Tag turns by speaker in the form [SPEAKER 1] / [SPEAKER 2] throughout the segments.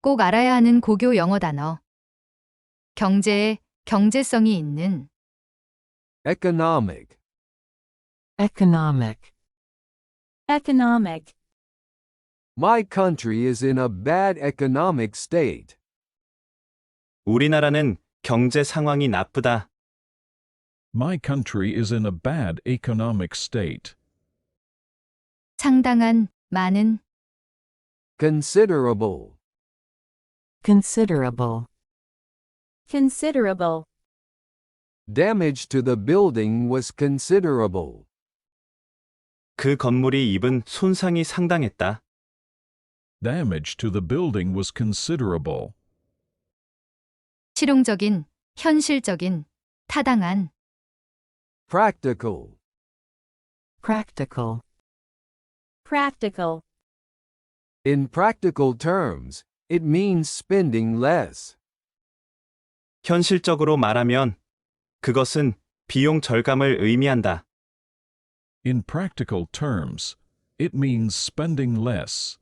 [SPEAKER 1] 꼭 알아야 하는 고교 영어 단어. 경제에 경제성이 있는,
[SPEAKER 2] economic,
[SPEAKER 3] economic,
[SPEAKER 4] economic,
[SPEAKER 2] my country is in a bad economic state.
[SPEAKER 5] 우리나라는 경제 상황이 나쁘다.
[SPEAKER 6] My country is in a bad economic state.
[SPEAKER 1] 상당한, 많은,
[SPEAKER 2] Considerable,
[SPEAKER 3] considerable,
[SPEAKER 4] considerable,
[SPEAKER 2] damage to the building was considerable.
[SPEAKER 5] 그 건물이 입은 손상이 상당했다.
[SPEAKER 6] Damage to the building was considerable.
[SPEAKER 1] 실용적인, 현실적인, 타당한,
[SPEAKER 2] Practical,
[SPEAKER 3] practical,
[SPEAKER 4] practical,
[SPEAKER 2] in practical terms, it means spending less.
[SPEAKER 5] 현실적으로 말하면 그것은 비용 절감을 의미한다.
[SPEAKER 6] In practical terms, it means spending less.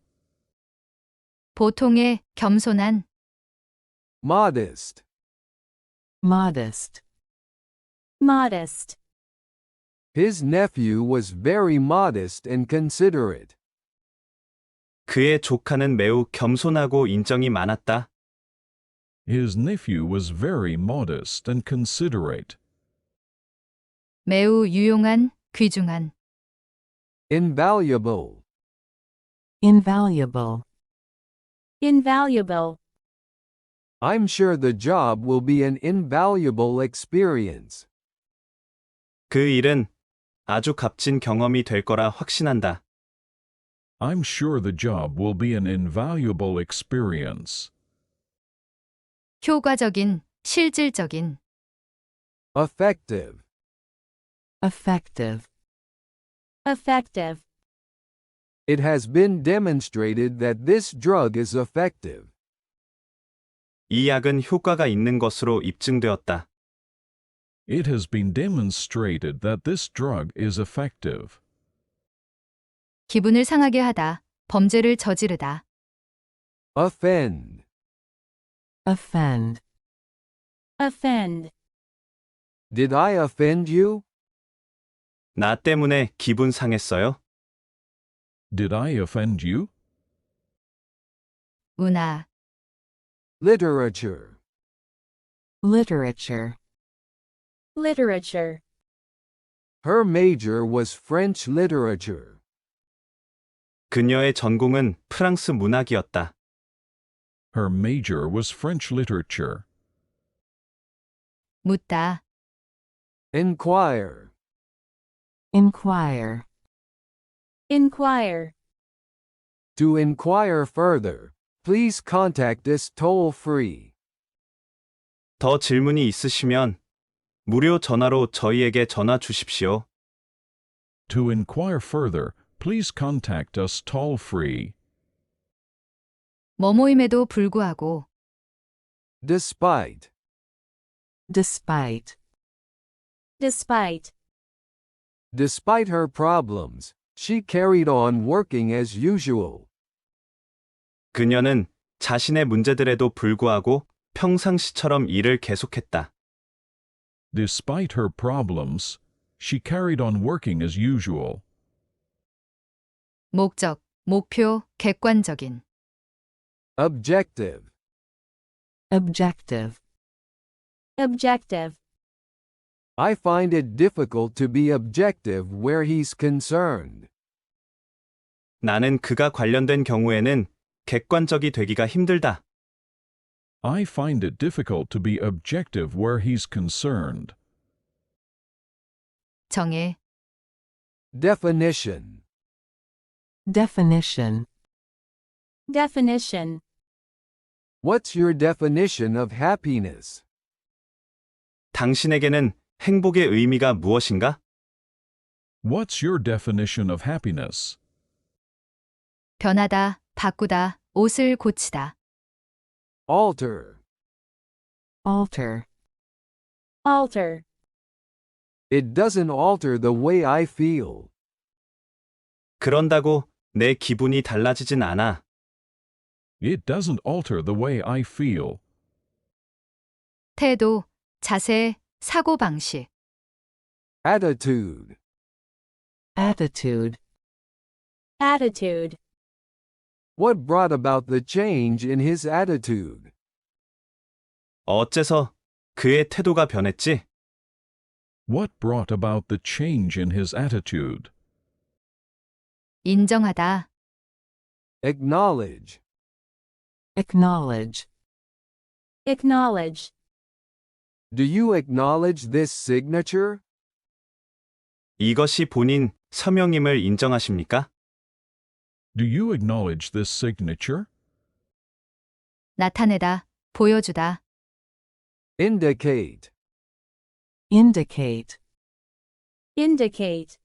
[SPEAKER 1] 보통의, 겸손한,
[SPEAKER 2] Modest,
[SPEAKER 3] modest,
[SPEAKER 4] modest.
[SPEAKER 2] his nephew was very modest and considerate.
[SPEAKER 5] 그의 조카는 매우 겸손하고 인정이 많았다.
[SPEAKER 6] His nephew was very modest and considerate.
[SPEAKER 1] 매우 유용한, 귀중한,
[SPEAKER 2] Invaluable,
[SPEAKER 3] invaluable,
[SPEAKER 4] Invaluable.
[SPEAKER 2] I'm sure the job will be an invaluable experience.
[SPEAKER 5] 그 일은 아주 값진 경험이 될 거라 확신한다.
[SPEAKER 6] I'm sure the job will be an invaluable experience.
[SPEAKER 1] 효과적인, 실질적인,
[SPEAKER 2] Effective,
[SPEAKER 3] effective,
[SPEAKER 4] Effective.
[SPEAKER 2] it has been demonstrated that this drug is effective.
[SPEAKER 5] 이 약은 효과가 있는 것으로 입증되었다.
[SPEAKER 6] It has been demonstrated that this drug is effective.
[SPEAKER 1] 기분을 상하게 하다, 범죄를 저지르다,
[SPEAKER 2] Offend,
[SPEAKER 3] offend,
[SPEAKER 4] Offend.
[SPEAKER 2] did I offend you?
[SPEAKER 5] 나 때문에 기분 상했어요?
[SPEAKER 6] Did I offend you?
[SPEAKER 1] 문화,
[SPEAKER 2] Literature,
[SPEAKER 3] literature,
[SPEAKER 4] Literature.
[SPEAKER 2] her major was French literature.
[SPEAKER 5] 그녀의 전공은 프랑스 문학이었다.
[SPEAKER 6] Her major was French literature.
[SPEAKER 1] 묻다,
[SPEAKER 2] Inquire,
[SPEAKER 3] inquire,
[SPEAKER 4] Inquire.
[SPEAKER 2] to inquire further, please contact us toll-free.
[SPEAKER 5] 더 질문이 있으시면 무료 전화로 저희에게 전화 주십시오.
[SPEAKER 6] To inquire further, please contact us toll-free.
[SPEAKER 1] 뭐뭐임에도 불구하고,
[SPEAKER 2] Despite,
[SPEAKER 3] despite,
[SPEAKER 4] Despite.
[SPEAKER 2] despite her problems, she carried on working as usual.
[SPEAKER 5] 그녀는 자신의 문제들에도 불구하고 평상시처럼 일을 계속했다.
[SPEAKER 6] Despite her problems, she carried on working as usual.
[SPEAKER 1] 목적, 목표, 객관적인,
[SPEAKER 2] Objective,
[SPEAKER 3] objective,
[SPEAKER 4] Objective.
[SPEAKER 2] I find it difficult to be objective where he's concerned.
[SPEAKER 5] 나는 그가 관련된 경우에는 객관적이 되기가 힘들다.
[SPEAKER 6] I find it difficult to be objective where he's concerned.
[SPEAKER 1] 정의,
[SPEAKER 2] Definition,
[SPEAKER 3] definition,
[SPEAKER 4] Definition.
[SPEAKER 2] what's your definition of happiness?
[SPEAKER 5] 당신에게는 행복의 의미가 무엇인가?
[SPEAKER 6] What's your definition of happiness?
[SPEAKER 1] 변하다, 바꾸다, 옷을 고치다,
[SPEAKER 2] Alter,
[SPEAKER 3] alter,
[SPEAKER 4] Alter.
[SPEAKER 2] it doesn't alter the way I feel.
[SPEAKER 5] 그런다고 내 기분이 달라지진 않아.
[SPEAKER 6] It doesn't alter the way I feel.
[SPEAKER 1] 태도, 자세, 사고방식.
[SPEAKER 2] Attitude.
[SPEAKER 3] Attitude.
[SPEAKER 4] Attitude.
[SPEAKER 2] What brought about the change in his attitude?
[SPEAKER 5] 어째서 그의 태도가 변했지?
[SPEAKER 6] What brought about the change in his attitude?
[SPEAKER 1] 인정하다,
[SPEAKER 2] Acknowledge.
[SPEAKER 3] Acknowledge.
[SPEAKER 4] Acknowledge.
[SPEAKER 2] Do you acknowledge this signature?
[SPEAKER 5] 이것이 본인 서명임을 인정하십니까?
[SPEAKER 6] Do you acknowledge this signature?
[SPEAKER 1] 나타내다, 보여주다.
[SPEAKER 2] Indicate.
[SPEAKER 3] Indicate.
[SPEAKER 4] Indicate.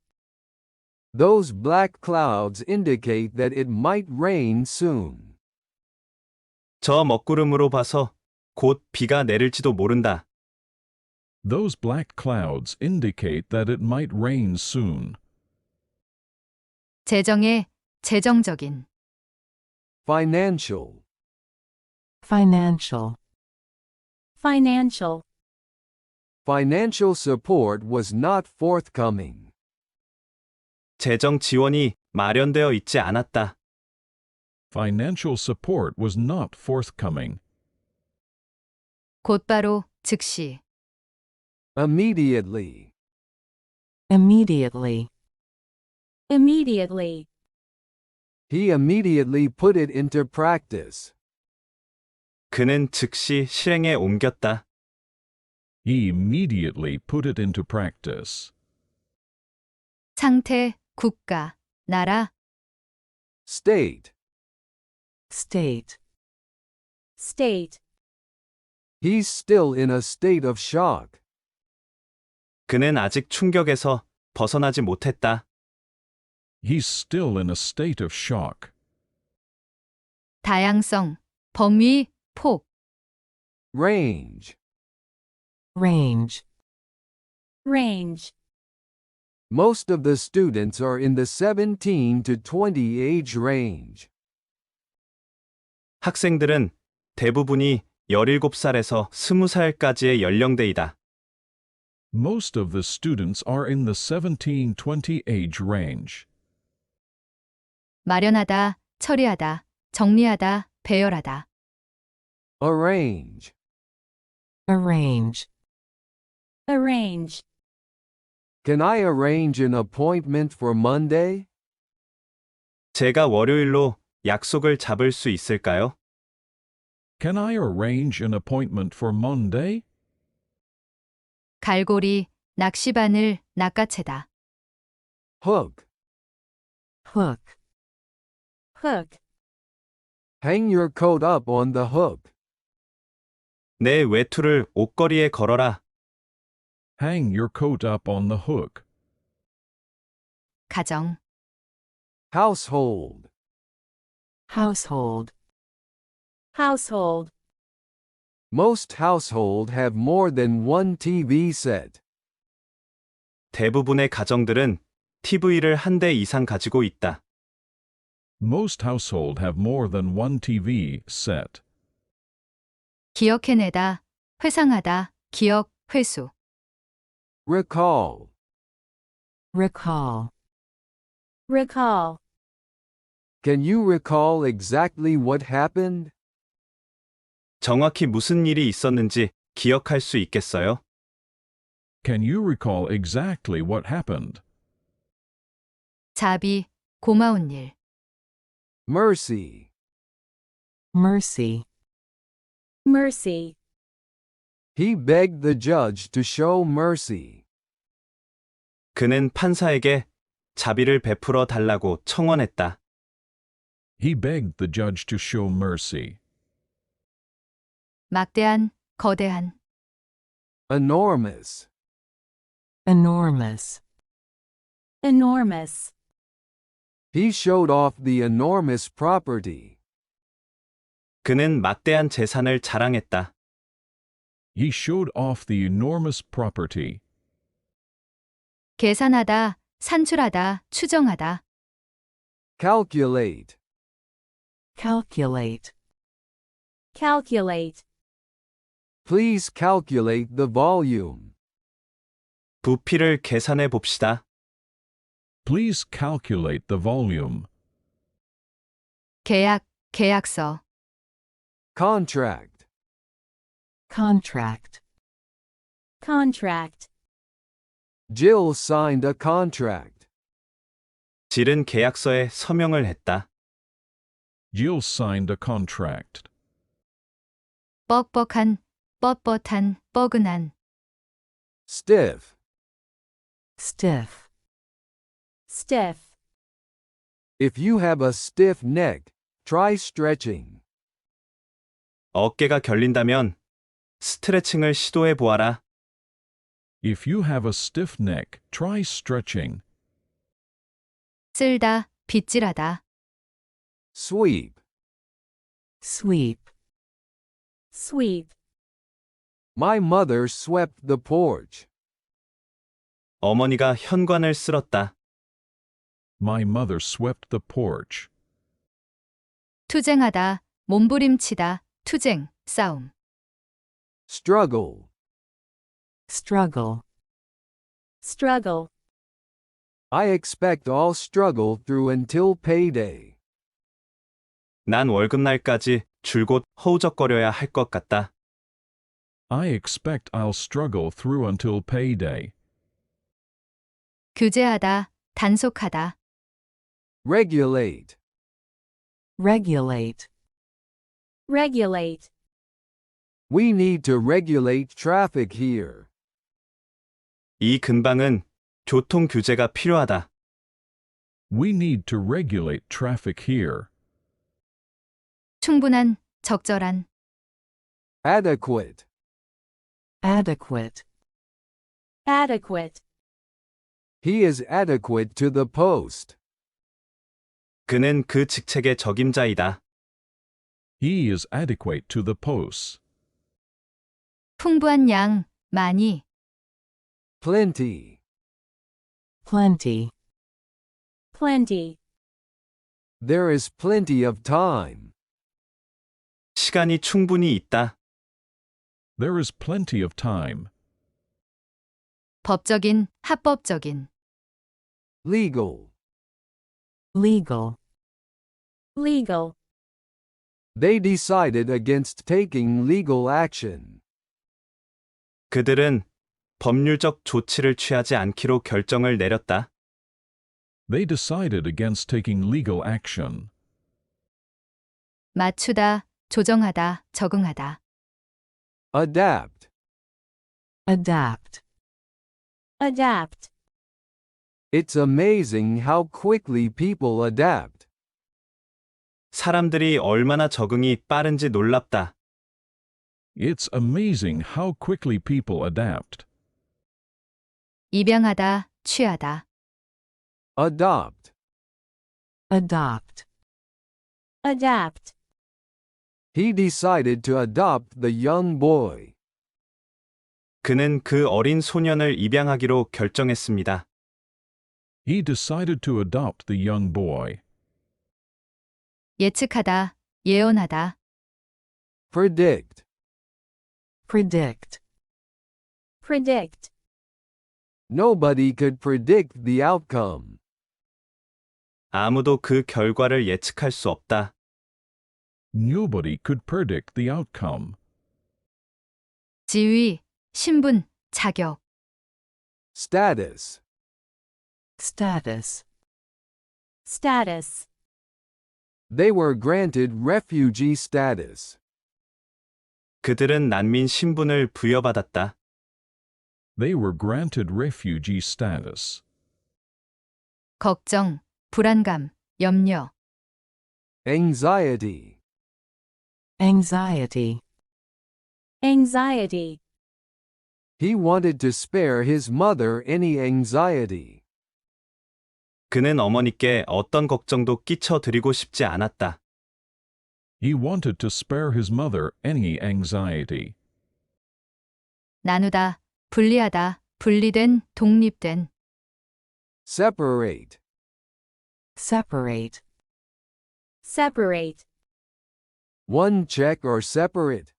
[SPEAKER 2] Those black clouds indicate that it might rain soon.
[SPEAKER 5] 저 먹구름으로 봐서 곧 비가 내릴지도 모른다.
[SPEAKER 6] Those black clouds indicate that it might rain soon.
[SPEAKER 1] 재정의, 재정적인.
[SPEAKER 2] Financial.
[SPEAKER 3] Financial.
[SPEAKER 4] Financial.
[SPEAKER 2] Financial support was not forthcoming.
[SPEAKER 5] 재정 지원이 마련되어 있지 않았다.
[SPEAKER 6] Financial support was not forthcoming.
[SPEAKER 1] 곧바로, 즉시.
[SPEAKER 2] Immediately.
[SPEAKER 3] Immediately.
[SPEAKER 4] Immediately.
[SPEAKER 2] He immediately put it into practice.
[SPEAKER 5] 그는 즉시 실행에 옮겼다.
[SPEAKER 6] He immediately put it into practice.
[SPEAKER 1] 상태, 국가, 나라.
[SPEAKER 2] State.
[SPEAKER 3] State.
[SPEAKER 4] State.
[SPEAKER 2] He's still in a state of shock.
[SPEAKER 5] 그는 아직 충격에서 벗어나지 못했다.
[SPEAKER 6] He's still in a state of shock.
[SPEAKER 1] 다양성, 범위, 폭.
[SPEAKER 2] Range.
[SPEAKER 3] Range.
[SPEAKER 4] Range.
[SPEAKER 2] Most of the students are in the 17 to 20 age range.
[SPEAKER 5] 학생들은 대부분이 17살에서 20살까지의 연령대이다.
[SPEAKER 6] Most of the students are in the 17-20 age range.
[SPEAKER 1] 마련하다, 처리하다, 정리하다, 배열하다.
[SPEAKER 2] Arrange.
[SPEAKER 3] Arrange.
[SPEAKER 4] Arrange.
[SPEAKER 2] Can I arrange an appointment for Monday?
[SPEAKER 5] 제가 월요일로 약속을 잡을 수 있을까요?
[SPEAKER 6] Can I arrange an appointment for Monday?
[SPEAKER 1] 갈고리, 낚시바늘, 낚아채다.
[SPEAKER 2] Hook.
[SPEAKER 3] Hook.
[SPEAKER 4] Hook.
[SPEAKER 2] Hang your coat up on the hook.
[SPEAKER 5] 내 외투를 옷걸이에 걸어라.
[SPEAKER 6] Hang your coat up on the hook.
[SPEAKER 1] 가정,
[SPEAKER 2] Household.
[SPEAKER 3] Household.
[SPEAKER 4] Household.
[SPEAKER 2] Most households have more than one TV set.
[SPEAKER 5] 대부분의 가정들은 TV를 한 대 이상 가지고 있다.
[SPEAKER 6] Most households have more than one TV set.
[SPEAKER 1] 기억해내다, 회상하다, 기억, 회수.
[SPEAKER 2] Recall.
[SPEAKER 3] Recall.
[SPEAKER 4] Recall.
[SPEAKER 2] Can you recall exactly what happened?
[SPEAKER 5] 정확히 무슨 일이 있었는지 기억할 수 있겠어요?
[SPEAKER 6] Can you recall exactly what happened?
[SPEAKER 1] 자비, 고마운 일.
[SPEAKER 2] Mercy.
[SPEAKER 3] Mercy.
[SPEAKER 4] Mercy.
[SPEAKER 2] He begged the judge to show mercy.
[SPEAKER 5] 그는 판사에게 자비를 베풀어 달라고 청원했다.
[SPEAKER 6] He begged the judge to show mercy.
[SPEAKER 1] 막대한, 거대한.
[SPEAKER 2] Enormous.
[SPEAKER 3] Enormous.
[SPEAKER 4] Enormous.
[SPEAKER 2] He showed off the enormous property.
[SPEAKER 5] 그는 막대한 재산을 자랑했다.
[SPEAKER 6] He showed off the enormous property.
[SPEAKER 1] 계산하다, 산출하다, 추정하다.
[SPEAKER 2] Calculate.
[SPEAKER 3] calculate,
[SPEAKER 4] calculate,
[SPEAKER 2] Please calculate the volume.
[SPEAKER 5] 부피를 계산해 봅시다.
[SPEAKER 6] Please calculate the volume.
[SPEAKER 1] 계약, 계약서.
[SPEAKER 2] Contract.
[SPEAKER 3] contract,
[SPEAKER 4] contract,
[SPEAKER 2] Jill signed a contract.
[SPEAKER 5] 질은 계약서에 서명을 했다.
[SPEAKER 6] Jill signed a contract.
[SPEAKER 1] 뻑뻑한, 뻣뻣한, 뻐근한.
[SPEAKER 2] Stiff.
[SPEAKER 3] stiff,
[SPEAKER 4] stiff,
[SPEAKER 2] If you have a stiff neck, try stretching.
[SPEAKER 5] 어깨가 결린다면 스트레칭을 시도해 보아라.
[SPEAKER 6] If you have a stiff neck, try stretching.
[SPEAKER 1] 쓸다, 빗질하다.
[SPEAKER 2] Sweep.
[SPEAKER 3] sweep,
[SPEAKER 4] sweep,
[SPEAKER 2] My mother swept the porch.
[SPEAKER 5] 어머니가 현관을 쓸었다.
[SPEAKER 6] My mother swept the porch.
[SPEAKER 1] 투쟁하다, 몸부림치다, 투쟁, 싸움.
[SPEAKER 2] Struggle.
[SPEAKER 3] struggle,
[SPEAKER 4] struggle,
[SPEAKER 2] I expect I'll struggle through until payday.
[SPEAKER 5] 난 월급날까지 줄곧 허우적거려야 할 것 같다.
[SPEAKER 6] I expect I'll struggle through until payday.
[SPEAKER 1] 규제하다, 단속하다.
[SPEAKER 2] Regulate.
[SPEAKER 3] regulate,
[SPEAKER 4] regulate,
[SPEAKER 2] We need to regulate traffic here.
[SPEAKER 5] 이 근방은 교통 규제가 필요하다.
[SPEAKER 6] We need to regulate traffic here.
[SPEAKER 1] 충분한, 적절한.
[SPEAKER 2] Adequate.
[SPEAKER 3] adequate,
[SPEAKER 4] adequate,
[SPEAKER 2] He is adequate to the post.
[SPEAKER 5] 그는 그 직책의 적임자이다.
[SPEAKER 6] He is adequate to the post.
[SPEAKER 1] 풍부한 양, 많이.
[SPEAKER 2] Plenty.
[SPEAKER 3] plenty,
[SPEAKER 4] plenty,
[SPEAKER 2] There is plenty of time.
[SPEAKER 5] 시간이 충분히 있다.
[SPEAKER 6] There is plenty of time.
[SPEAKER 1] 법적인, 합법적인.
[SPEAKER 2] Legal.
[SPEAKER 3] legal,
[SPEAKER 4] legal,
[SPEAKER 2] They decided against taking legal action.
[SPEAKER 5] 그들은 법률적 조치를 취하지 않기로 결정을 내렸다.
[SPEAKER 6] They decided against taking legal action.
[SPEAKER 1] 맞추다, 조정하다, 적응하다.
[SPEAKER 2] Adapt.
[SPEAKER 3] adapt,
[SPEAKER 4] adapt,
[SPEAKER 2] It's amazing how quickly people adapt.
[SPEAKER 5] 사람들이 얼마나 적응이 빠른지 놀랍다.
[SPEAKER 6] It's amazing how quickly people adapt.
[SPEAKER 1] 입양하다, 취하다.
[SPEAKER 2] Adopt.
[SPEAKER 3] adopt,
[SPEAKER 4] adapt,
[SPEAKER 2] He decided to adopt the young boy.
[SPEAKER 5] 그는 그 어린 소년을 입양하기로 결정했습니다.
[SPEAKER 6] He decided to adopt the young boy.
[SPEAKER 1] 예측하다, 예언하다.
[SPEAKER 2] Predict.
[SPEAKER 3] predict,
[SPEAKER 4] predict,
[SPEAKER 2] Nobody could predict the outcome.
[SPEAKER 5] 아무도 그 결과를 예측할 수 없다.
[SPEAKER 6] Nobody could predict the outcome.
[SPEAKER 1] 지위, 신분, 자격.
[SPEAKER 2] Status.
[SPEAKER 3] status,
[SPEAKER 4] status,
[SPEAKER 2] They were granted refugee status.
[SPEAKER 5] 그들은 난민 신분을 부여받았다.
[SPEAKER 6] They were granted refugee status.
[SPEAKER 1] 걱정, 불안감, 염려.
[SPEAKER 2] Anxiety.
[SPEAKER 3] anxiety,
[SPEAKER 4] anxiety,
[SPEAKER 2] He wanted to spare his mother any anxiety.
[SPEAKER 5] 그는 어머니께 어떤 걱정도 끼쳐드리고 싶지 않았다.
[SPEAKER 6] He wanted to spare his mother any anxiety.
[SPEAKER 1] 나누다, 분리하다, 분리된, 독립된.
[SPEAKER 2] Separate.
[SPEAKER 3] separate,
[SPEAKER 4] separate,
[SPEAKER 2] One check or separate?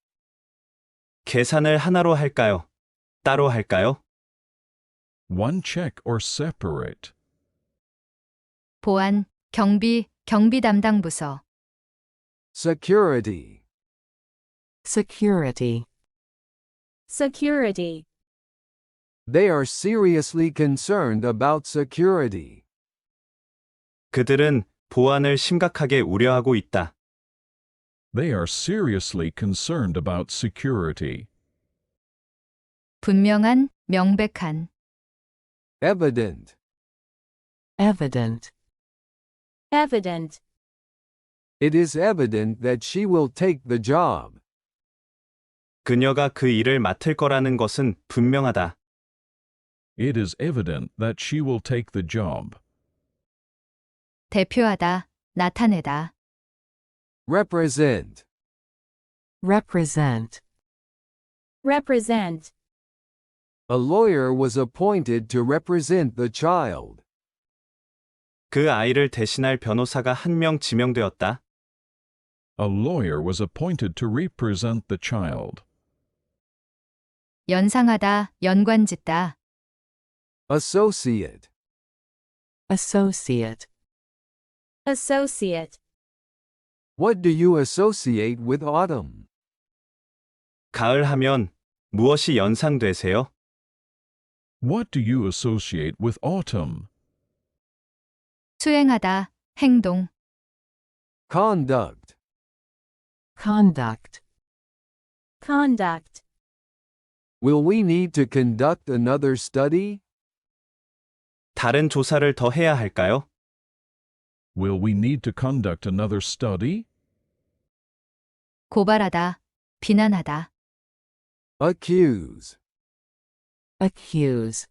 [SPEAKER 5] 계산을 하나로 할까요? 따로 할까요?
[SPEAKER 6] One check or separate?
[SPEAKER 1] 보안, 경비 담당 부서.
[SPEAKER 2] Security.
[SPEAKER 3] Security.
[SPEAKER 4] security,
[SPEAKER 2] They are seriously concerned about security.
[SPEAKER 5] 그들은 보안을 심각하게 우려하고 있다.
[SPEAKER 6] They are seriously concerned about security.
[SPEAKER 1] 분명한, 명백한.
[SPEAKER 2] Evident.
[SPEAKER 3] Evident.
[SPEAKER 4] evident,
[SPEAKER 2] It is evident that she will take the job.
[SPEAKER 5] 그녀가 그 일을 맡을 거라는 것은 분명하다.
[SPEAKER 6] It is evident that she will take the job.
[SPEAKER 1] 대표하다, 나타내다.
[SPEAKER 2] Represent.
[SPEAKER 3] Represent.
[SPEAKER 4] represent,
[SPEAKER 2] A lawyer was appointed to represent the child.
[SPEAKER 5] 그 아이를 대신할 변호사가 한 명 지명되었다.
[SPEAKER 6] A lawyer was appointed to represent the child.
[SPEAKER 1] 연상하다, 연관짓다.
[SPEAKER 2] Associate.
[SPEAKER 3] Associate.
[SPEAKER 4] associate,
[SPEAKER 2] What do you associate with autumn?
[SPEAKER 5] 가을 하면 무엇이 연상되세요?
[SPEAKER 6] What do you associate with autumn?
[SPEAKER 1] 수행하다, 행동.
[SPEAKER 2] Conduct.
[SPEAKER 3] Conduct.
[SPEAKER 4] conduct,
[SPEAKER 2] Will we need to conduct another study?
[SPEAKER 5] 다른 조사를 더 해야 할까요?
[SPEAKER 6] Will we need to conduct another study?
[SPEAKER 1] 고발하다, 비난하다.
[SPEAKER 2] Accuse.
[SPEAKER 3] Accuse.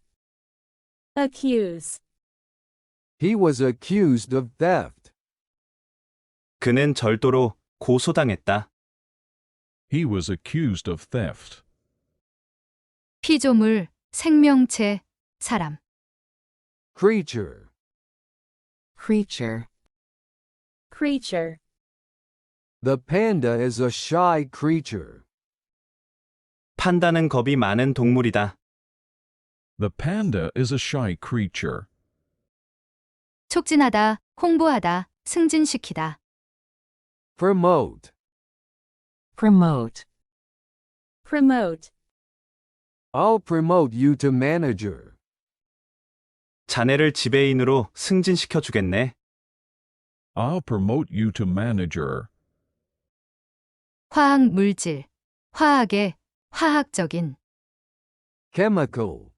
[SPEAKER 4] accuse,
[SPEAKER 2] He was accused of theft.
[SPEAKER 5] 그는 절도로 고소당했다.
[SPEAKER 6] He was accused of theft.
[SPEAKER 1] 피조물, 생명체, 사람.
[SPEAKER 2] Creature.
[SPEAKER 3] Creature.
[SPEAKER 4] creature,
[SPEAKER 2] The panda is a shy creature.
[SPEAKER 5] 판다는 겁이 많은 동물이다.
[SPEAKER 6] The panda is a shy creature.
[SPEAKER 1] 촉진하다, 홍보하다, 승진시키다.
[SPEAKER 2] Promote.
[SPEAKER 3] Promote.
[SPEAKER 4] promote,
[SPEAKER 2] I'll promote you to manager.
[SPEAKER 5] 자네를 지배인으로 승진시켜 주겠네.
[SPEAKER 6] I'll promote you to manager.
[SPEAKER 1] 화학 물질, 화학의, 화학적인.
[SPEAKER 2] Chemical.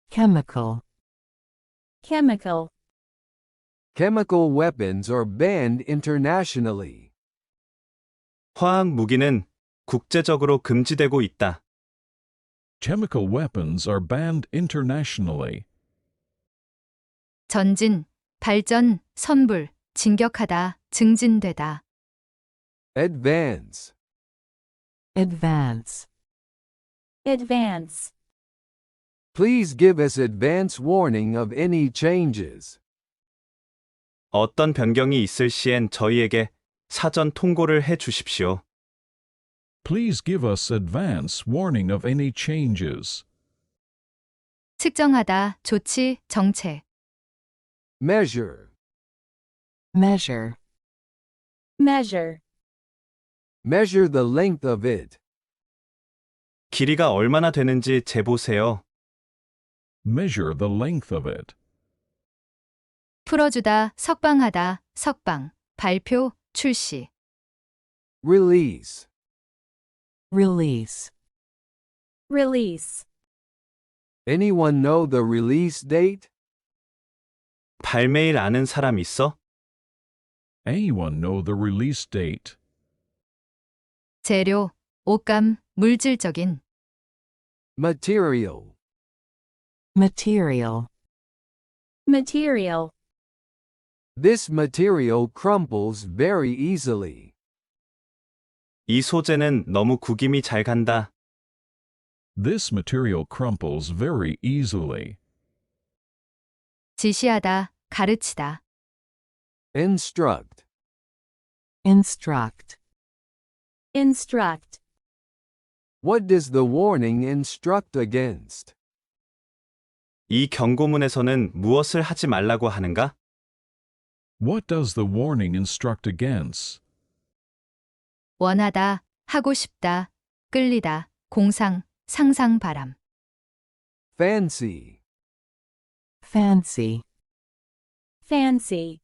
[SPEAKER 3] Chemical.
[SPEAKER 4] chemical,
[SPEAKER 2] Chemical weapons are banned internationally.
[SPEAKER 5] 화학 무기는 국제적으로 금지되고 있다.
[SPEAKER 6] Chemical weapons are banned internationally.
[SPEAKER 1] 전진, 발전, 선불, 진격하다, 증진되다.
[SPEAKER 2] Advance.
[SPEAKER 3] Advance.
[SPEAKER 4] advance,
[SPEAKER 2] Please give us advance warning of any changes.
[SPEAKER 5] 어떤 변경이 있을 시엔 저희에게 사전 통고를 해 주십시오.
[SPEAKER 6] Please give us advance warning of any changes.
[SPEAKER 1] 측정하다, 조치, 정책.
[SPEAKER 2] Measure.
[SPEAKER 3] Measure.
[SPEAKER 4] measure,
[SPEAKER 2] Measure the length of it.
[SPEAKER 5] 길이가 얼마나 되는지 재보세요.
[SPEAKER 6] Measure the length of it.
[SPEAKER 1] 풀어주다, 석방하다, 석방, 발표, 출시.
[SPEAKER 2] Release.
[SPEAKER 3] Release.
[SPEAKER 4] release,
[SPEAKER 2] Anyone know the release date?
[SPEAKER 5] 발매일 아는 사람 있어?
[SPEAKER 6] Anyone know the release date?
[SPEAKER 1] 재료, 옷감, 물질적인.
[SPEAKER 2] Material.
[SPEAKER 3] Material.
[SPEAKER 4] material,
[SPEAKER 2] This material crumbles very easily.
[SPEAKER 5] 이 소재는 너무 구김이 잘 간다.
[SPEAKER 6] This material crumples very easily.
[SPEAKER 1] 지시하다, 가르치다.
[SPEAKER 2] Instruct.
[SPEAKER 3] Instruct.
[SPEAKER 4] Instruct.
[SPEAKER 2] What does the warning instruct against?
[SPEAKER 5] 이 경고문에서는 무엇을 하지 말라고 하는가?
[SPEAKER 6] What does the warning instruct against?
[SPEAKER 1] 원하다, 하고 싶다, 끌리다, 공상, 상상 바람.
[SPEAKER 2] Fancy.
[SPEAKER 3] Fancy.
[SPEAKER 4] Fancy.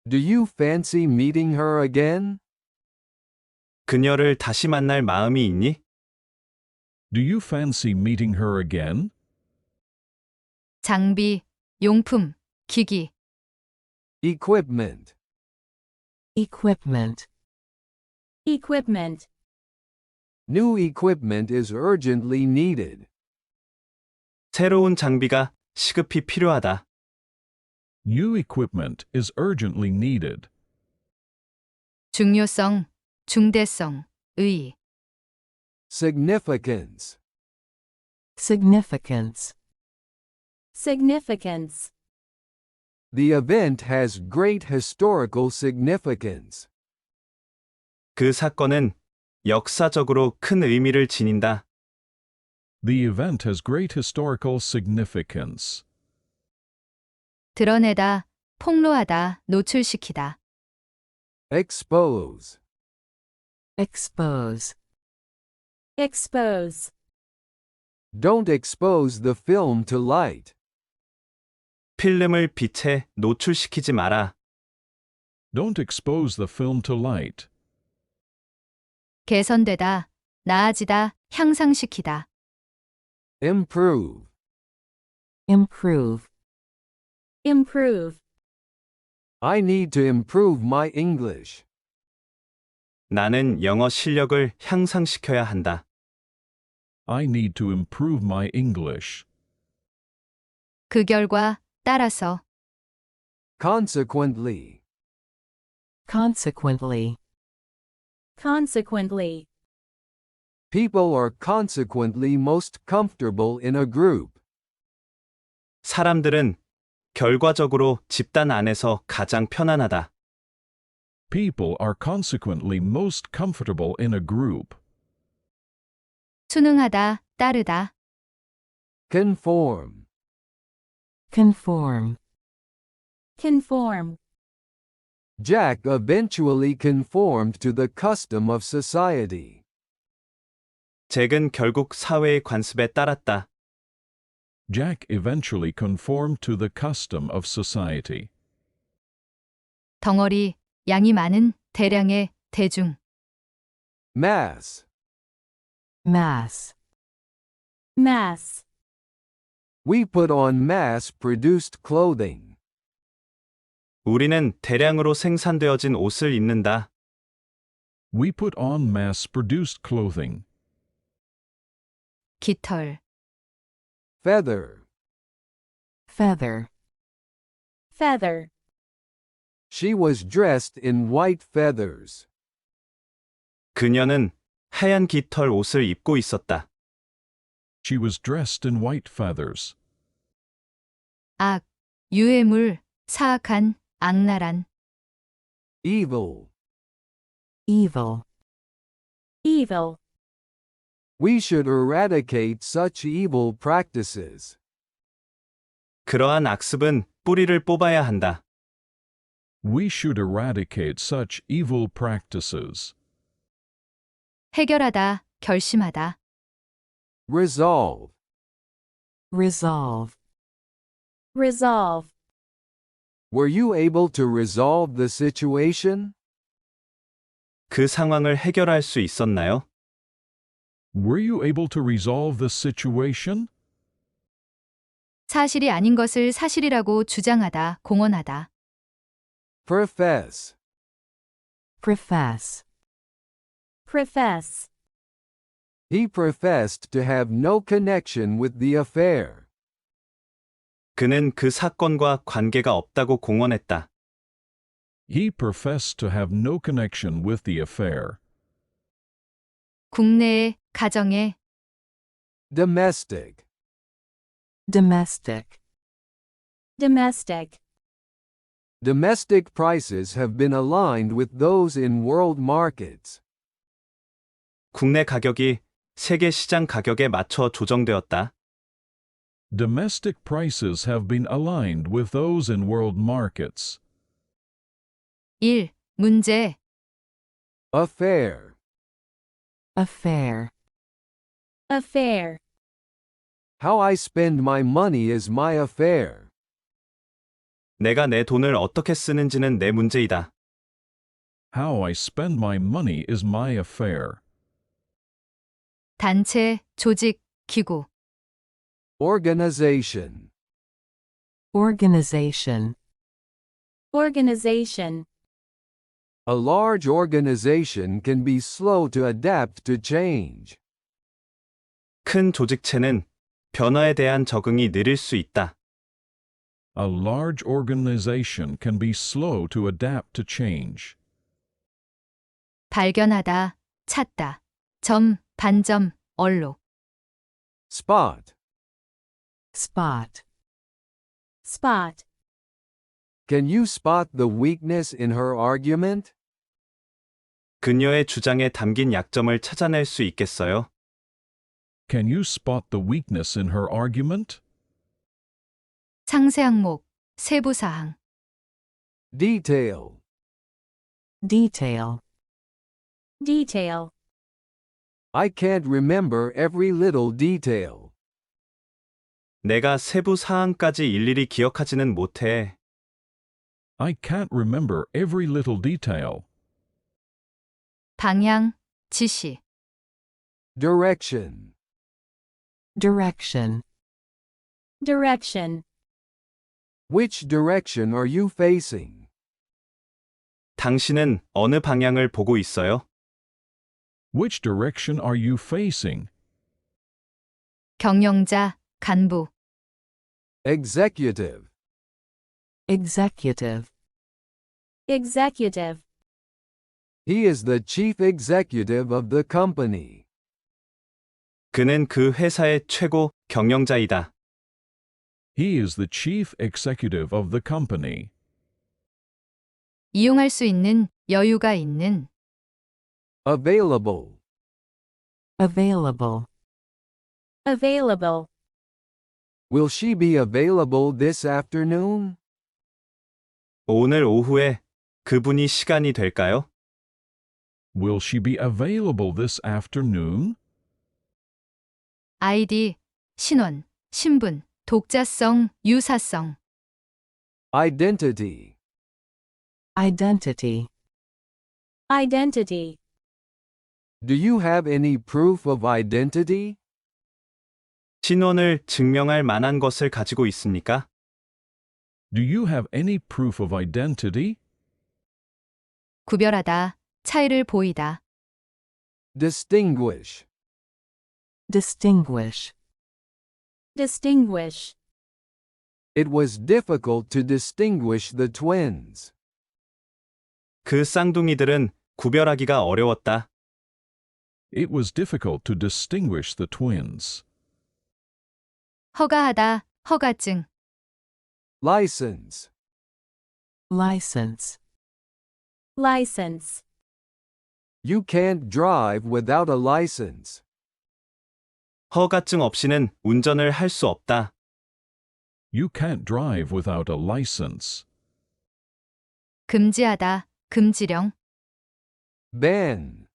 [SPEAKER 2] Do you fancy meeting her again?
[SPEAKER 5] 그녀를 다시 만날 마음이 있니?
[SPEAKER 6] Do you fancy meeting her again?
[SPEAKER 1] 장비, 용품, 기기.
[SPEAKER 2] Equipment.
[SPEAKER 3] Equipment.
[SPEAKER 4] Equipment.
[SPEAKER 2] New equipment is urgently needed.
[SPEAKER 5] 새로운 장비가 시급히 필요하다.
[SPEAKER 6] New equipment is urgently needed.
[SPEAKER 1] 중요성, 중대성, 의.
[SPEAKER 2] Significance.
[SPEAKER 3] Significance.
[SPEAKER 4] Significance.
[SPEAKER 2] The event has great historical significance.
[SPEAKER 5] 그 사건은 역사적으로 큰 의미를 지닌다.
[SPEAKER 6] The event has great historical significance.
[SPEAKER 1] 드러내다, 폭로하다, 노출시키다.
[SPEAKER 2] Expose.
[SPEAKER 3] Expose.
[SPEAKER 4] Expose.
[SPEAKER 2] Don't expose the film to light.
[SPEAKER 5] 필름을 빛에 노출시키지 마라.
[SPEAKER 6] Don't expose the film to light.
[SPEAKER 1] 개선되다, 나아지다, 향상시키다.
[SPEAKER 2] Improve.
[SPEAKER 3] Improve.
[SPEAKER 4] Improve.
[SPEAKER 2] I need to improve my English.
[SPEAKER 5] 나는 영어 실력을 향상시켜야 한다.
[SPEAKER 6] I need to improve my English.
[SPEAKER 1] 그 결과, 따라서.
[SPEAKER 2] Consequently.
[SPEAKER 3] Consequently.
[SPEAKER 4] Consequently.
[SPEAKER 2] People are consequently most comfortable in a group.
[SPEAKER 5] 사람들은 결과적으로 집단 안에서 가장 편안하다.
[SPEAKER 6] People are consequently most comfortable in a group.
[SPEAKER 1] 순응하다, 따르다.
[SPEAKER 2] Conform.
[SPEAKER 3] Conform.
[SPEAKER 4] Conform.
[SPEAKER 2] Jack eventually conformed to the custom of society.
[SPEAKER 5] 잭은 결국 사회의 관습에 따랐다.
[SPEAKER 6] Jack eventually conformed to the custom of society.
[SPEAKER 1] 덩어리, 양이 많은, 대량의, 대중.
[SPEAKER 2] Mass.
[SPEAKER 3] Mass.
[SPEAKER 4] Mass.
[SPEAKER 2] We put on mass-produced clothing.
[SPEAKER 5] 우리는 대량으로 생산되어진 옷을 입는다.
[SPEAKER 6] We put on mass-produced clothing.
[SPEAKER 1] 깃털.
[SPEAKER 2] Feather.
[SPEAKER 3] Feather.
[SPEAKER 4] Feather.
[SPEAKER 2] She was dressed in white feathers.
[SPEAKER 5] 그녀는 하얀 깃털 옷을 입고 있었다.
[SPEAKER 6] She was dressed in white feathers.
[SPEAKER 1] 악, 유해물, 사악한, 악랄한.
[SPEAKER 2] Evil.
[SPEAKER 3] Evil.
[SPEAKER 4] Evil.
[SPEAKER 2] We should eradicate such evil practices.
[SPEAKER 5] 그러한 악습은 뿌리를 뽑아야 한다.
[SPEAKER 6] We should eradicate such evil practices.
[SPEAKER 1] 해결하다, 결심하다.
[SPEAKER 2] Resolve.
[SPEAKER 3] Resolve.
[SPEAKER 4] Resolve.
[SPEAKER 2] Were you able to resolve the situation?
[SPEAKER 5] 그 상황을 해결할 수 있었나요?
[SPEAKER 6] Were you able to resolve the situation?
[SPEAKER 1] 사실이 아닌 것을 사실이라고 주장하다, 공언하다.
[SPEAKER 2] Profess.
[SPEAKER 3] Profess.
[SPEAKER 4] Profess.
[SPEAKER 2] He professed to have no connection with the affair.
[SPEAKER 5] 그는 그 사건과 관계가 없다고 공언했다.
[SPEAKER 6] He professed to have no connection with the affair.
[SPEAKER 1] 국내에, 가정에.
[SPEAKER 2] Domestic prices have been aligned with those in world markets.
[SPEAKER 5] 국내 가격이 세계 시장 가격에 맞춰 조정되었다.
[SPEAKER 6] Domestic prices have been aligned with those in world markets.
[SPEAKER 1] 1. 문제.
[SPEAKER 2] Affair.
[SPEAKER 3] Affair.
[SPEAKER 4] Affair.
[SPEAKER 2] How I spend my money is my affair.
[SPEAKER 5] 내가 내 돈을 어떻게 쓰는지는 내 문제이다.
[SPEAKER 6] How I spend my money is my affair.
[SPEAKER 1] 단체, 조직, 기구.
[SPEAKER 2] Organization.
[SPEAKER 3] Organization.
[SPEAKER 4] Organization.
[SPEAKER 2] A large organization can be slow to adapt to change.
[SPEAKER 5] 큰 조직체는 변화에 대한 적응이 느릴 수 있다.
[SPEAKER 6] A large organization can be slow to adapt to change.
[SPEAKER 1] 발견하다, 찾다. 점, 반점, 얼룩.
[SPEAKER 2] Spot.
[SPEAKER 3] Spot.
[SPEAKER 4] Spot.
[SPEAKER 2] Can you spot the weakness in her argument?
[SPEAKER 5] 그녀의 주장에 담긴 약점을 찾아낼 수 있겠어요?
[SPEAKER 6] Can you spot the weakness in her argument?
[SPEAKER 1] 상세 항목, 세부 사항.
[SPEAKER 2] Detail.
[SPEAKER 3] Detail.
[SPEAKER 4] Detail.
[SPEAKER 2] I can't remember every little detail.
[SPEAKER 5] 내가 세부 사항까지 일일이 기억하지는 못해.
[SPEAKER 6] I can't remember every little detail.
[SPEAKER 1] 방향, 지시.
[SPEAKER 2] Direction.
[SPEAKER 3] Direction.
[SPEAKER 4] Direction.
[SPEAKER 2] Which direction are you facing?
[SPEAKER 5] 당신은 어느 방향을 보고 있어요?
[SPEAKER 6] Which direction are you facing?
[SPEAKER 1] 경영자, 간부.
[SPEAKER 2] Executive.
[SPEAKER 3] Executive.
[SPEAKER 4] Executive.
[SPEAKER 2] He is the chief executive of the company.
[SPEAKER 5] 그는 그 회사의 최고 경영자이다.
[SPEAKER 6] He is the chief executive of the company.
[SPEAKER 1] 이용할 수 있는, 여유가 있는.
[SPEAKER 2] Available.
[SPEAKER 3] Available.
[SPEAKER 4] Available.
[SPEAKER 2] Will she be available this afternoon?
[SPEAKER 5] 오늘 오후에 그분이 시간이 될까요?
[SPEAKER 6] Will she be available this afternoon?
[SPEAKER 1] 아이디, 신원, 신분, 독자성, 유사성.
[SPEAKER 2] Identity.
[SPEAKER 3] Identity.
[SPEAKER 4] Identity.
[SPEAKER 2] Do you have any proof of identity?
[SPEAKER 5] 신원을 증명할 만한 것을 가지고 있습니까?
[SPEAKER 6] Do you have any proof of identity?
[SPEAKER 1] 구별하다, 차이를 보이다.
[SPEAKER 2] Distinguish.
[SPEAKER 3] Distinguish.
[SPEAKER 4] Distinguish.
[SPEAKER 2] It was difficult to distinguish the twins.
[SPEAKER 5] 그 쌍둥이들은 구별하기가 어려웠다.
[SPEAKER 6] It was difficult to distinguish the twins.
[SPEAKER 1] 허가하다, 허가증.
[SPEAKER 2] License.
[SPEAKER 3] License.
[SPEAKER 4] License.
[SPEAKER 2] You can't drive without a license.
[SPEAKER 5] 허가증 없이는 운전을 할 수 없다.
[SPEAKER 6] You can't drive without a license.
[SPEAKER 1] 금지하다, 금지령.
[SPEAKER 2] Ban.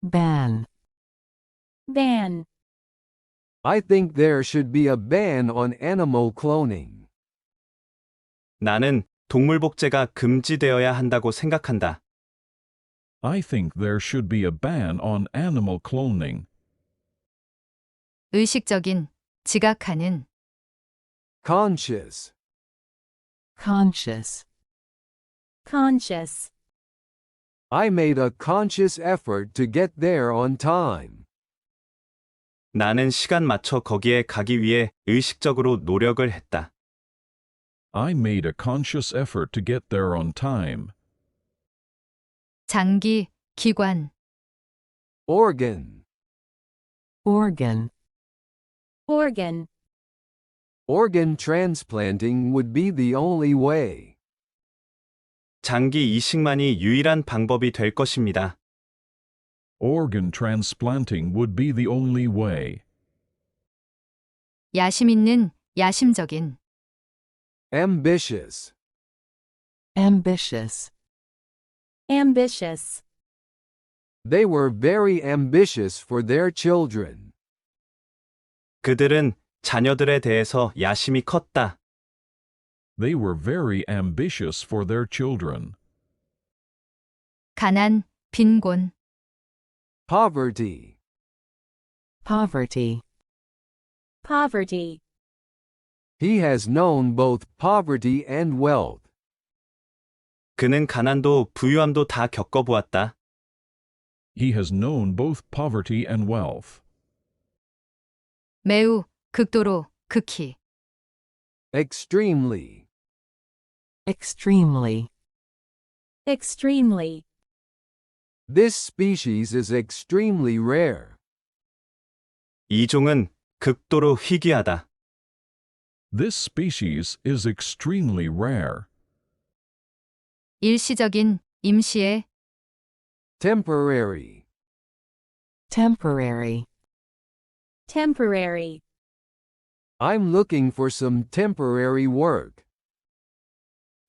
[SPEAKER 3] Ban.
[SPEAKER 4] Ban.
[SPEAKER 2] I think there should be a ban on animal cloning.
[SPEAKER 5] 나는 동물 복제가 금지되어야 한다고 생각한다.
[SPEAKER 6] I think there should be a ban on animal cloning.
[SPEAKER 1] 의식적인, 지각하는.
[SPEAKER 2] Conscious.
[SPEAKER 3] Conscious.
[SPEAKER 4] Conscious.
[SPEAKER 2] I made a conscious effort to get there on time.
[SPEAKER 5] 나는 시간 맞춰 거기에 가기 위해 의식적으로 노력을 했다.
[SPEAKER 6] I made a conscious effort to get there on time.
[SPEAKER 1] 장기, 기관.
[SPEAKER 2] Organ.
[SPEAKER 3] Organ.
[SPEAKER 4] Organ.
[SPEAKER 2] Organ transplanting would be the only way.
[SPEAKER 5] 장기 이식만이 유일한 방법이 될 것입니다.
[SPEAKER 6] Organ transplanting would be the only way.
[SPEAKER 1] 야심 있는, 야심적인.
[SPEAKER 2] ambitious,
[SPEAKER 3] ambitious,
[SPEAKER 4] ambitious,
[SPEAKER 2] they were very ambitious for their children.
[SPEAKER 5] 그들은 자녀들에 대해서 야심이 컸다.
[SPEAKER 6] They were very ambitious for their children.
[SPEAKER 1] 가난, 빈곤.
[SPEAKER 2] Poverty,
[SPEAKER 3] poverty,
[SPEAKER 4] poverty,
[SPEAKER 2] he has known both poverty and wealth.
[SPEAKER 5] 그는 가난도 부유함도 다 겪어보았다.
[SPEAKER 6] He has known both poverty and wealth.
[SPEAKER 1] 매우, 극도로, 극히.
[SPEAKER 2] Extremely,
[SPEAKER 3] extremely,
[SPEAKER 4] extremely,
[SPEAKER 2] this species is extremely rare.
[SPEAKER 5] 이 종은 극도로 희귀하다.
[SPEAKER 6] This species is extremely rare.
[SPEAKER 1] 일시적인, 임시의.
[SPEAKER 2] Temporary,
[SPEAKER 3] temporary,
[SPEAKER 4] temporary,
[SPEAKER 2] I'm looking for some temporary work.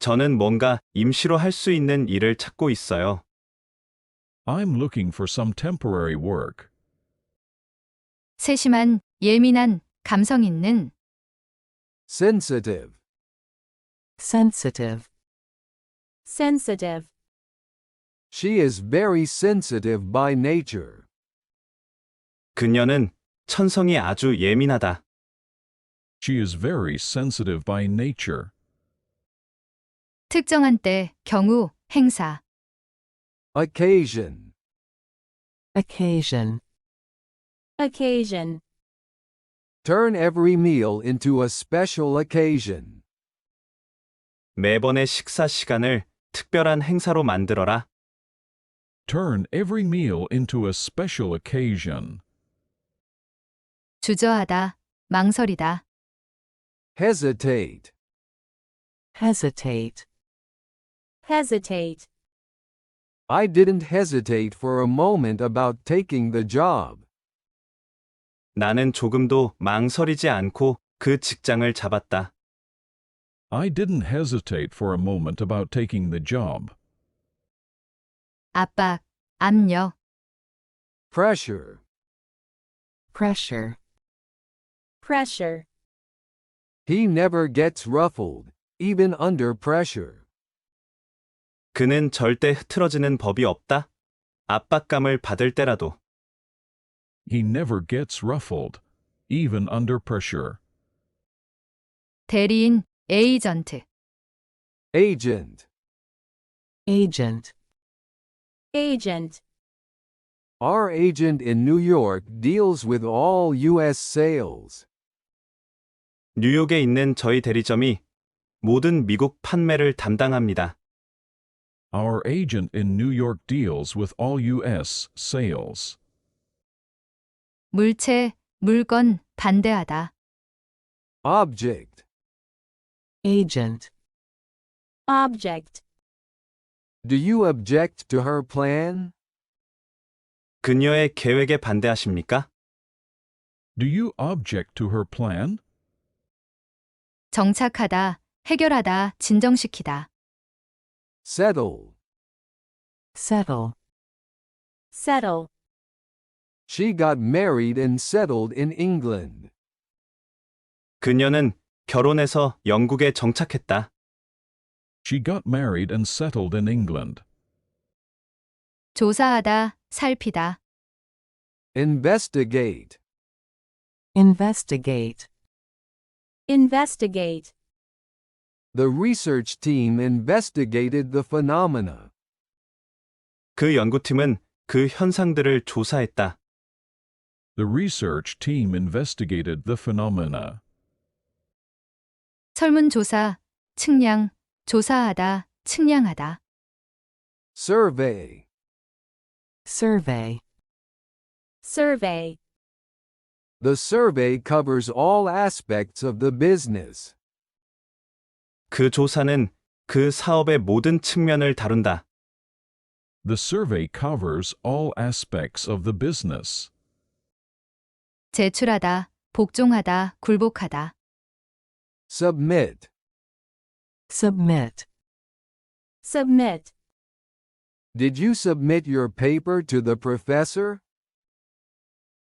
[SPEAKER 5] 저는 뭔가 임시로 할 수 있는 일을 찾고 있어요.
[SPEAKER 6] I'm looking for some temporary work.
[SPEAKER 1] 세심한, 예민한, 감성 있는.
[SPEAKER 2] Sensitive,
[SPEAKER 3] sensitive,
[SPEAKER 4] sensitive,
[SPEAKER 2] she is very sensitive by nature.
[SPEAKER 5] 그녀는 천성이 아주 예민하다.
[SPEAKER 6] She is very sensitive by nature.
[SPEAKER 1] 특정한 때, 경우, 행사.
[SPEAKER 2] Occasion,
[SPEAKER 3] occasion,
[SPEAKER 4] occasion,
[SPEAKER 2] turn every meal into a special occasion.
[SPEAKER 5] 매번의 식사 시간을 특별한 행사로 만들어라.
[SPEAKER 6] Turn every meal into a special occasion.
[SPEAKER 1] 주저하다, 망설이다.
[SPEAKER 2] Hesitate,
[SPEAKER 3] hesitate,
[SPEAKER 4] hesitate,
[SPEAKER 2] I didn't hesitate for a moment about taking the job.
[SPEAKER 5] 나는 조금도 망설이지 않고 그 직장을 잡았다.
[SPEAKER 6] I didn't hesitate for a moment about taking the job.
[SPEAKER 1] 압박, 압력.
[SPEAKER 2] Pressure,
[SPEAKER 3] pressure,
[SPEAKER 4] pressure,
[SPEAKER 2] he never gets ruffled, even under pressure.
[SPEAKER 5] 그는 절대 흐트러지는 법이 없다. 압박감을 받을 때라도.
[SPEAKER 6] He never gets ruffled, even under pressure.
[SPEAKER 1] 대리인, 에이전트.
[SPEAKER 2] Agent,
[SPEAKER 3] agent,
[SPEAKER 4] agent,
[SPEAKER 2] our agent in New York deals with all U.S. sales.
[SPEAKER 5] 뉴욕에 있는 저희 대리점이 모든 미국 판매를 담당합니다.
[SPEAKER 6] Our agent in New York deals with all U.S. sales.
[SPEAKER 1] 물체, 물건, 반대하다.
[SPEAKER 2] Object,
[SPEAKER 3] agent,
[SPEAKER 4] object,
[SPEAKER 2] do you object to her plan?
[SPEAKER 5] 그녀의 계획에 반대하십니까?
[SPEAKER 6] Do you object to her plan?
[SPEAKER 1] 정착하다, 해결하다, 진정시키다.
[SPEAKER 2] Settle,
[SPEAKER 3] settle,
[SPEAKER 4] settle,
[SPEAKER 2] she got married and settled in England.
[SPEAKER 5] 그녀는 결혼해서 영국에 정착했다.
[SPEAKER 6] She got married and settled in England.
[SPEAKER 1] 조사하다, 살피다.
[SPEAKER 2] Investigate,
[SPEAKER 3] investigate,
[SPEAKER 4] investigate,
[SPEAKER 2] the research team investigated the phenomena.
[SPEAKER 5] 그 연구팀은 그 현상들을 조사했다.
[SPEAKER 6] The research team investigated the phenomena.
[SPEAKER 1] 설문조사, 측량, 조사하다, 측량하다.
[SPEAKER 2] Survey,
[SPEAKER 3] survey,
[SPEAKER 4] survey,
[SPEAKER 2] the survey covers all aspects of the business.
[SPEAKER 5] 그 조사는 그 사업의 모든 측면을 다룬다.
[SPEAKER 6] The survey covers all aspects of the business.
[SPEAKER 1] 제출하다, 복종하다, 굴복하다.
[SPEAKER 2] Submit.
[SPEAKER 3] Submit.
[SPEAKER 4] Submit.
[SPEAKER 2] Did you submit your paper to the professor?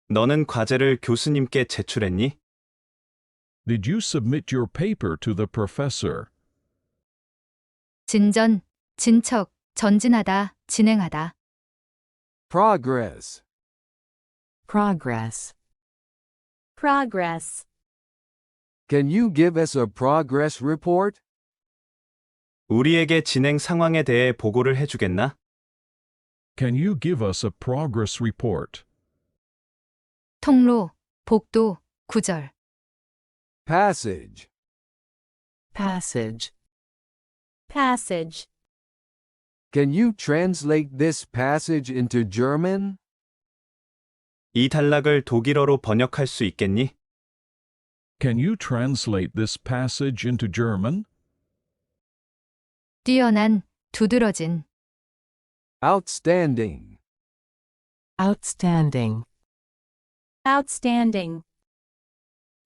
[SPEAKER 5] 너는 과제를 교수님께 제출했니?
[SPEAKER 6] Did you submit your paper to the professor?
[SPEAKER 1] 진전, 진척, 전진하다, 진행하다.
[SPEAKER 2] Progress.
[SPEAKER 3] Progress.
[SPEAKER 4] Progress.
[SPEAKER 2] Can you give us a progress report?
[SPEAKER 5] 우리에게 진행 상황에 대해 보고를 해주겠나?
[SPEAKER 6] Can you give us a progress report?
[SPEAKER 1] 통로, 복도, 구절.
[SPEAKER 2] Passage.
[SPEAKER 3] Passage.
[SPEAKER 4] Passage.
[SPEAKER 2] Can you translate this passage into German?
[SPEAKER 5] 이 단락을 독일어로 번역할 수 있겠니?
[SPEAKER 6] Can you translate this passage into German?
[SPEAKER 1] 뛰어난, 두드러진.
[SPEAKER 2] Outstanding.
[SPEAKER 3] Outstanding.
[SPEAKER 4] Outstanding.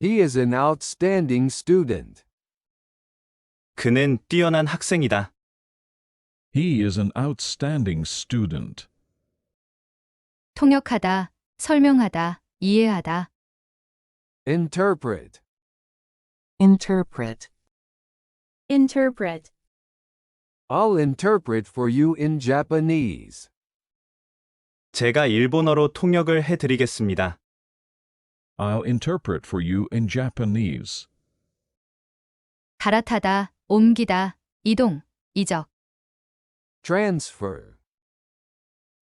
[SPEAKER 2] He is an outstanding student.
[SPEAKER 5] 그는 뛰어난 학생이다.
[SPEAKER 6] He is an outstanding student.
[SPEAKER 1] 통역하다, 설명하다, 이해하다.
[SPEAKER 2] Interpret.
[SPEAKER 3] Interpret.
[SPEAKER 4] Interpret.
[SPEAKER 2] I'll interpret for you in Japanese.
[SPEAKER 5] 제가 일본어로 통역을 해드리겠습니다.
[SPEAKER 6] I'll interpret for you in Japanese.
[SPEAKER 1] 갈아타다, 옮기다, 이동, 이적.
[SPEAKER 2] Transfer.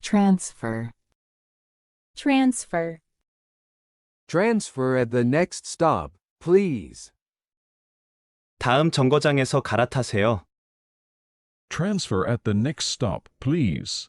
[SPEAKER 3] Transfer.
[SPEAKER 4] Transfer.
[SPEAKER 2] Transfer at the next stop, please.
[SPEAKER 5] 다음 정거장에서 갈아타세요.
[SPEAKER 6] Transfer at the next stop, please.